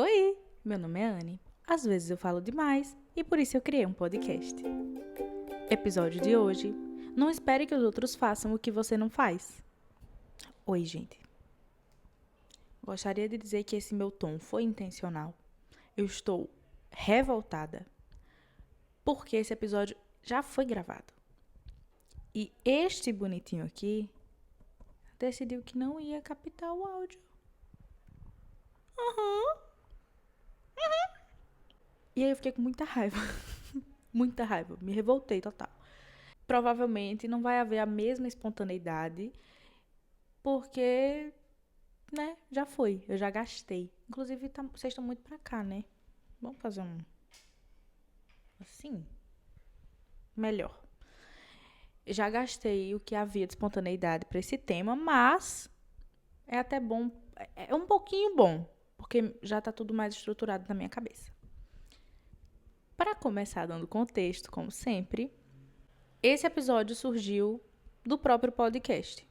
Oi, meu nome é Anne. Às vezes eu falo demais e por isso eu criei um podcast. Episódio de hoje: não espere que os outros façam o que você não faz. Oi, gente. Gostaria de dizer que esse meu tom foi intencional. Eu estou revoltada porque esse episódio já foi gravado. E este bonitinho aqui decidiu que não ia captar o áudio. E aí eu fiquei com muita raiva. Muita raiva. Me revoltei total. Provavelmente não vai haver a mesma espontaneidade, porque, né, já foi, eu já gastei. Inclusive, vocês estão muito pra cá, né? Vamos fazer um assim? Melhor. Já gastei o que havia de espontaneidade pra esse tema, mas é até bom, é um pouquinho bom, porque já tá tudo mais estruturado na minha cabeça. Para começar dando contexto, como sempre, esse episódio surgiu do próprio podcast.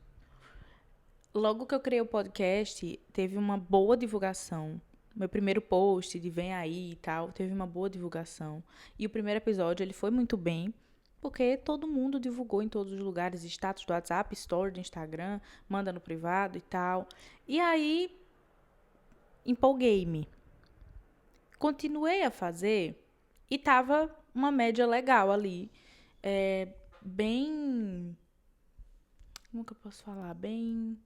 Logo que eu criei o podcast, teve uma boa divulgação. Meu primeiro post de vem aí e tal, teve uma boa divulgação. E o primeiro episódio, ele foi muito bem, porque todo mundo divulgou em todos os lugares, status do WhatsApp, story do Instagram, manda no privado e tal. E aí, empolguei-me. Continuei a fazer e tava uma média legal ali. Bem... Como que eu posso falar? Bem...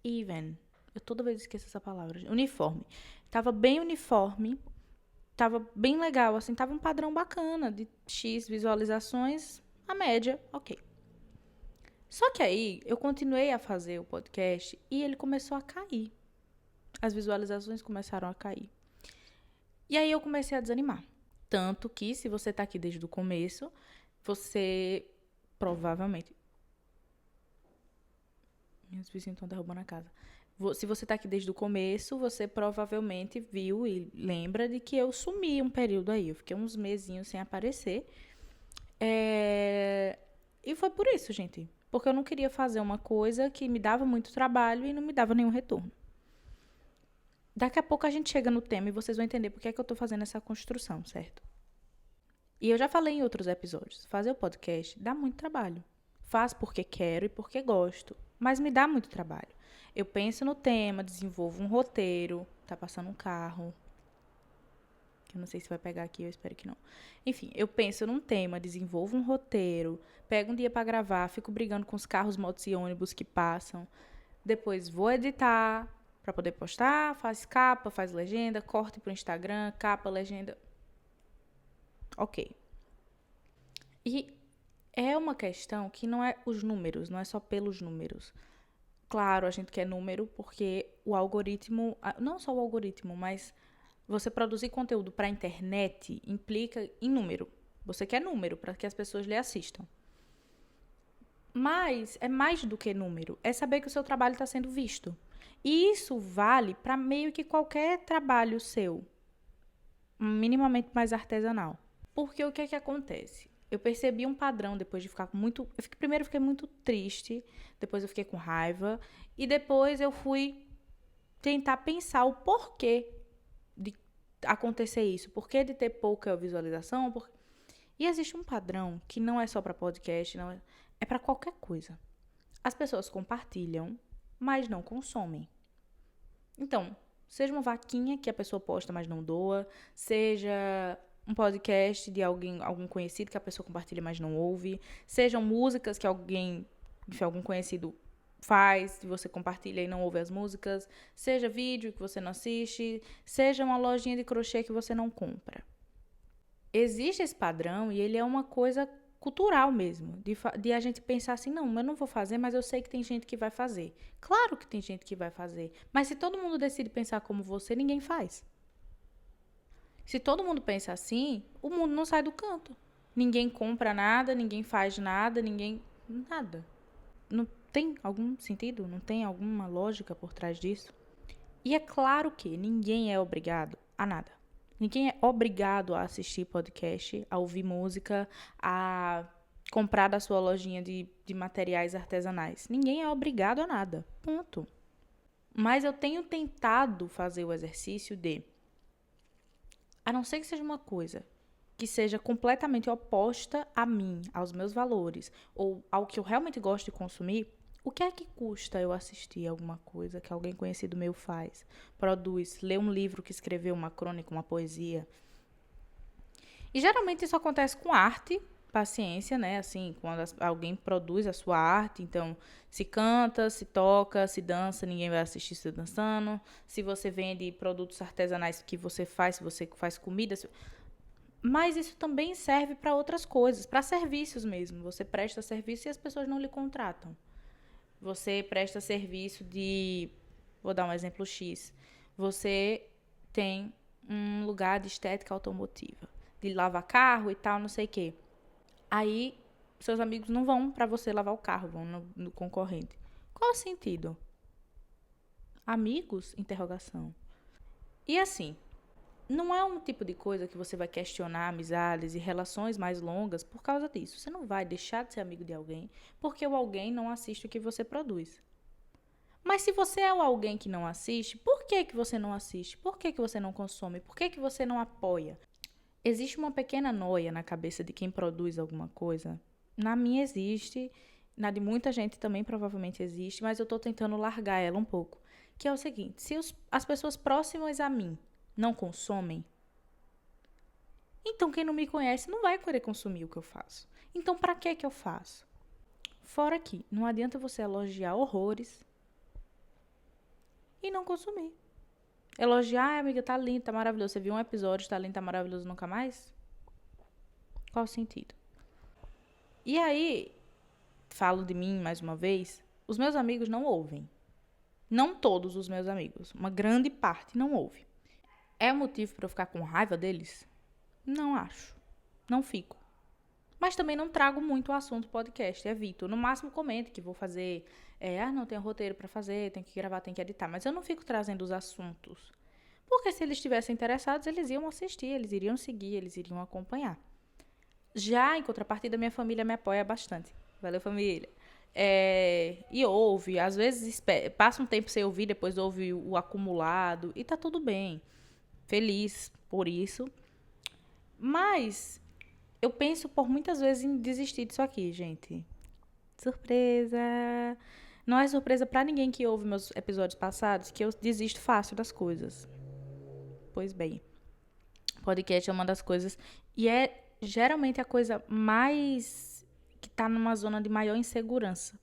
even. Eu toda vez esqueço essa palavra. Uniforme. Tava bem uniforme. Tava bem legal, assim. Tava um padrão bacana de X visualizações. A média, ok. Só que aí, eu continuei a fazer o podcast e ele começou a cair. As visualizações começaram a cair. E aí, eu comecei a desanimar. Tanto que, se você tá aqui desde o começo, você provavelmente... Meus vizinhos estão derrubando a casa. Se você tá aqui desde o começo, você provavelmente viu e lembra de que eu sumi um período aí. Eu fiquei uns mesinhos sem aparecer. E foi por isso, gente. Porque eu não queria fazer uma coisa que me dava muito trabalho e não me dava nenhum retorno. Daqui a pouco a gente chega no tema e vocês vão entender por que é que eu tô fazendo essa construção, certo? E eu já falei em outros episódios. Fazer o podcast dá muito trabalho. Faço porque quero e porque gosto. Mas me dá muito trabalho. Eu penso no tema, desenvolvo um roteiro. Tá passando um carro. Que eu não sei se vai pegar aqui, eu espero que não. Enfim, eu penso num tema, desenvolvo um roteiro. Pego um dia pra gravar, fico brigando com os carros, motos e ônibus que passam. Depois vou editar pra poder postar. Faz capa, faz legenda, corte pro Instagram, capa, legenda. Ok. E é uma questão que não é os números, não é só pelos números. Claro, a gente quer número porque o algoritmo, não só o algoritmo, mas você produzir conteúdo para a internet implica em número. Você quer número para que as pessoas lhe assistam. Mas é mais do que número, é saber que o seu trabalho está sendo visto. E isso vale para meio que qualquer trabalho seu, minimamente mais artesanal. Porque o que é que acontece? Eu percebi um padrão depois de ficar com muito... Primeiro eu fiquei muito triste, depois eu fiquei com raiva, e depois eu fui tentar pensar o porquê de acontecer isso. Porquê de ter pouca visualização? E existe um padrão que não é só para podcast, não é para qualquer coisa. As pessoas compartilham, mas não consomem. Então, seja uma vaquinha que a pessoa posta, mas não doa, seja um podcast de algum conhecido que a pessoa compartilha, mas não ouve, sejam músicas que algum conhecido faz, você compartilha e não ouve as músicas, seja vídeo que você não assiste, seja uma lojinha de crochê que você não compra. Existe esse padrão e ele é uma coisa cultural mesmo, de a gente pensar assim, não, eu não vou fazer, mas eu sei que tem gente que vai fazer. Claro que tem gente que vai fazer, mas se todo mundo decide pensar como você, ninguém faz. Se todo mundo pensa assim, o mundo não sai do canto. Ninguém compra nada, ninguém faz nada, nada. Não tem algum sentido? Não tem alguma lógica por trás disso? E é claro que ninguém é obrigado a nada. Ninguém é obrigado a assistir podcast, a ouvir música, a comprar da sua lojinha de materiais artesanais. Ninguém é obrigado a nada. Ponto. Mas eu tenho tentado fazer o exercício de, a não ser que seja uma coisa que seja completamente oposta a mim, aos meus valores, ou ao que eu realmente gosto de consumir, o que é que custa eu assistir alguma coisa que alguém conhecido meu faz, produz, ler um livro que escreveu, uma crônica, uma poesia? E geralmente isso acontece com arte, paciência, né? Assim, quando alguém produz a sua arte, então se canta, se toca, se dança, ninguém vai assistir você dançando. Se você vende produtos artesanais que você faz, se você faz comida, mas isso também serve para outras coisas, para serviços mesmo. Você presta serviço e as pessoas não lhe contratam. Você presta serviço de, vou dar um exemplo X. Você tem um lugar de estética automotiva, de lavar carro e tal, não sei o quê. Aí, seus amigos não vão para você lavar o carro, vão no concorrente. Qual o sentido? Amigos? Interrogação. E assim, não é um tipo de coisa que você vai questionar amizades e relações mais longas por causa disso. Você não vai deixar de ser amigo de alguém porque o alguém não assiste o que você produz. Mas se você é o alguém que não assiste, por que que você não assiste? Por que que você não consome? Por que que você não apoia? Existe uma pequena noia na cabeça de quem produz alguma coisa. Na minha existe, na de muita gente também provavelmente existe, mas eu estou tentando largar ela um pouco. Que é o seguinte, se as pessoas próximas a mim não consomem, então quem não me conhece não vai querer consumir o que eu faço. Então para que que eu faço? Fora que não adianta você elogiar horrores e não consumir. Elogiar, amiga, tá lindo, tá maravilhoso. Você viu um episódio, tá lindo, tá maravilhoso, nunca mais? Qual o sentido? E aí, falo de mim mais uma vez, os meus amigos não ouvem. Não todos os meus amigos, uma grande parte não ouve. É motivo para eu ficar com raiva deles? Não acho. Não fico. Mas também não trago muito o assunto podcast, evito. No máximo comento que vou fazer, não tenho roteiro para fazer, tenho que gravar, tenho que editar. Mas eu não fico trazendo os assuntos. Porque se eles estivessem interessados, eles iam assistir, eles iriam seguir, eles iriam acompanhar. Já, em contrapartida, minha família me apoia bastante. Valeu, família. E ouve, às vezes passa um tempo sem ouvir, depois ouve o acumulado e tá tudo bem. Feliz por isso. Mas eu penso por muitas vezes em desistir disso aqui, gente. Surpresa! Não é surpresa pra ninguém que ouve meus episódios passados que eu desisto fácil das coisas. Pois bem, podcast é uma das coisas e é geralmente a coisa mais que tá numa zona de maior insegurança.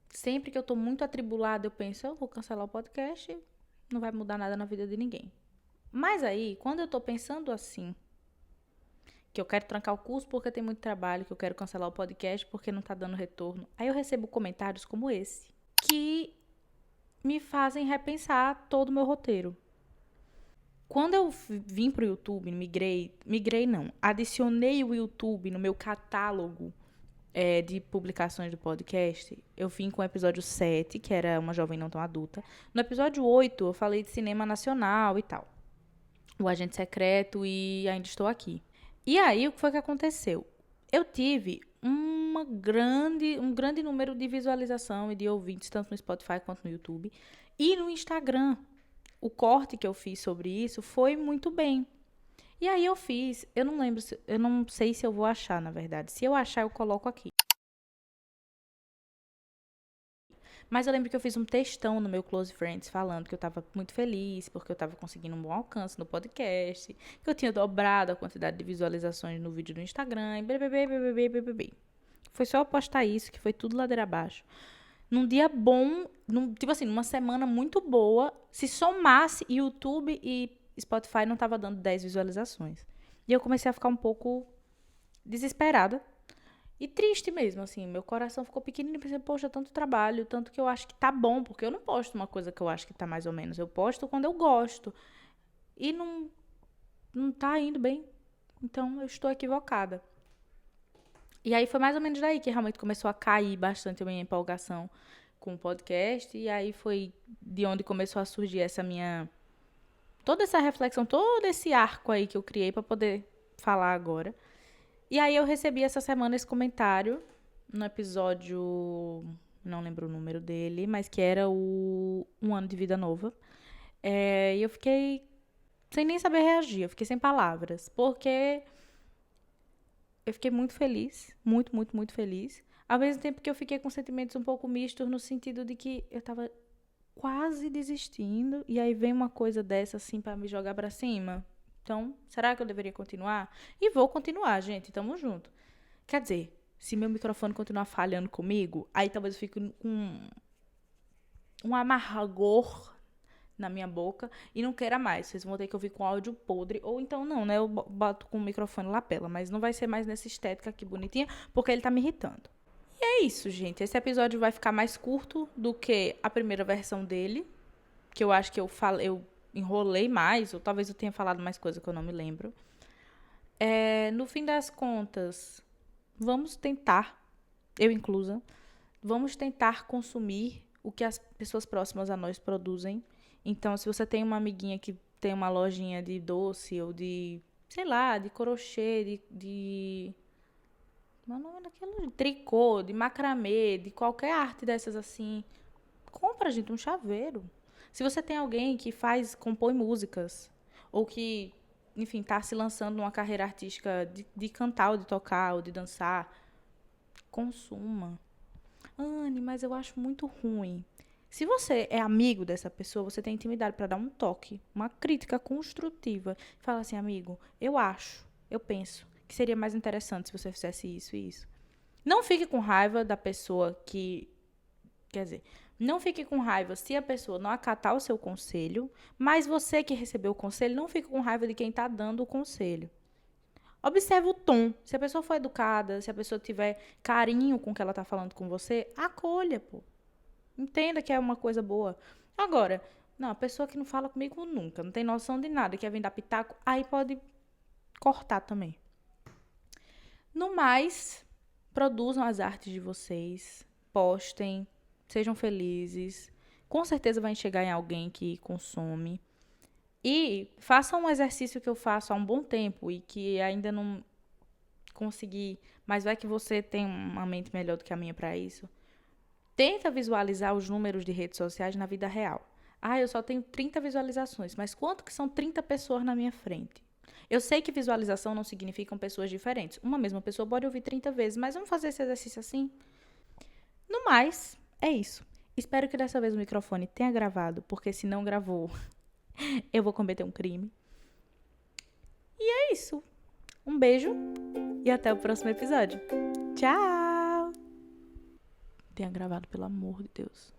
Sempre que eu tô muito atribulada, eu penso, eu vou cancelar o podcast, não vai mudar nada na vida de ninguém. Mas aí, quando eu tô pensando assim, que eu quero trancar o curso porque tem muito trabalho, que eu quero cancelar o podcast porque não tá dando retorno, aí eu recebo comentários como esse, que me fazem repensar todo o meu roteiro. Quando eu vim pro YouTube, migrei não, adicionei o YouTube no meu catálogo de publicações do podcast, eu vim com o episódio 7, que era Uma Jovem Não Tão Adulta. No episódio 8, eu falei de cinema nacional e tal. O Agente Secreto e Ainda Estou Aqui. E aí, o que foi que aconteceu? Eu tive um grande número de visualização e de ouvintes, tanto no Spotify quanto no YouTube. E no Instagram. O corte que eu fiz sobre isso foi muito bem. E aí eu fiz, eu não sei se eu vou achar, na verdade. Se eu achar, eu coloco aqui. Mas eu lembro que eu fiz um textão no meu Close Friends falando que eu tava muito feliz, porque eu tava conseguindo um bom alcance no podcast, que eu tinha dobrado a quantidade de visualizações no vídeo do Instagram, e BBB. Foi só eu postar isso, que foi tudo ladeira abaixo. Num dia bom, tipo assim, numa semana muito boa, se somasse YouTube e Spotify não tava dando 10 visualizações. E eu comecei a ficar um pouco desesperada. E triste mesmo, assim, meu coração ficou pequenininho e pensei, poxa, tanto trabalho, tanto que eu acho que tá bom, porque eu não posto uma coisa que eu acho que tá mais ou menos, eu posto quando eu gosto. E não tá indo bem, então eu estou equivocada. E aí foi mais ou menos daí que realmente começou a cair bastante a minha empolgação com o podcast, e aí foi de onde começou a surgir toda essa reflexão, todo esse arco aí que eu criei pra poder falar agora. E aí eu recebi essa semana esse comentário no episódio não lembro o número dele, mas que era o Um Ano de Vida Nova. E eu fiquei sem nem saber reagir, eu fiquei sem palavras, porque eu fiquei muito feliz, muito, muito, muito feliz. Ao mesmo tempo que eu fiquei com sentimentos um pouco mistos, no sentido de que eu tava quase desistindo, e aí vem uma coisa dessa assim pra me jogar pra cima. Então, será que eu deveria continuar? E vou continuar, gente, tamo junto. Quer dizer, se meu microfone continuar falhando comigo, aí talvez eu fique com um amargor na minha boca e não queira mais. Vocês vão ter que ouvir com áudio podre. Ou então não, né? Eu boto com o microfone lapela. Mas não vai ser mais nessa estética aqui bonitinha, porque ele tá me irritando. E é isso, gente. Esse episódio vai ficar mais curto do que a primeira versão dele. Que eu acho que eu enrolei mais. Ou talvez eu tenha falado mais coisa que eu não me lembro. No fim das contas, vamos tentar, eu inclusa, vamos tentar consumir o que as pessoas próximas a nós produzem. Então, se você tem uma amiguinha que tem uma lojinha de doce ou de, sei lá, de crochê, meu nome é daquilo, de tricô, de macramê, de qualquer arte dessas assim, compra, gente, um chaveiro. Se você tem alguém que compõe músicas, ou que, enfim, tá se lançando numa carreira artística de cantar, ou de tocar, ou de dançar, consuma. Anne, mas eu acho muito ruim. Se você é amigo dessa pessoa, você tem intimidade para dar um toque, uma crítica construtiva. Fala assim, amigo, eu penso que seria mais interessante se você fizesse isso e isso. Não fique com raiva da pessoa que. Quer dizer, não fique com raiva se a pessoa não acatar o seu conselho, mas você que recebeu o conselho, não fique com raiva de quem está dando o conselho. Observe o tom. Se a pessoa for educada, se a pessoa tiver carinho com o que ela está falando com você, acolha, pô. Entenda que é uma coisa boa. Agora, não, a pessoa que não fala comigo nunca, não tem noção de nada, quer vir dar pitaco, aí pode cortar também. No mais, produzam as artes de vocês, postem, sejam felizes. Com certeza vai chegar em alguém que consome. E façam um exercício que eu faço há um bom tempo e que ainda não consegui, mas vai que você tem uma mente melhor do que a minha para isso. Tenta visualizar os números de redes sociais na vida real. Ah, eu só tenho 30 visualizações, mas quanto que são 30 pessoas na minha frente? Eu sei que visualização não significam pessoas diferentes. Uma mesma pessoa pode ouvir 30 vezes, mas vamos fazer esse exercício assim? No mais, é isso. Espero que dessa vez o microfone tenha gravado, porque se não gravou, eu vou cometer um crime. E é isso. Um beijo e até o próximo episódio. Tchau! Tenha gravado, pelo amor de Deus.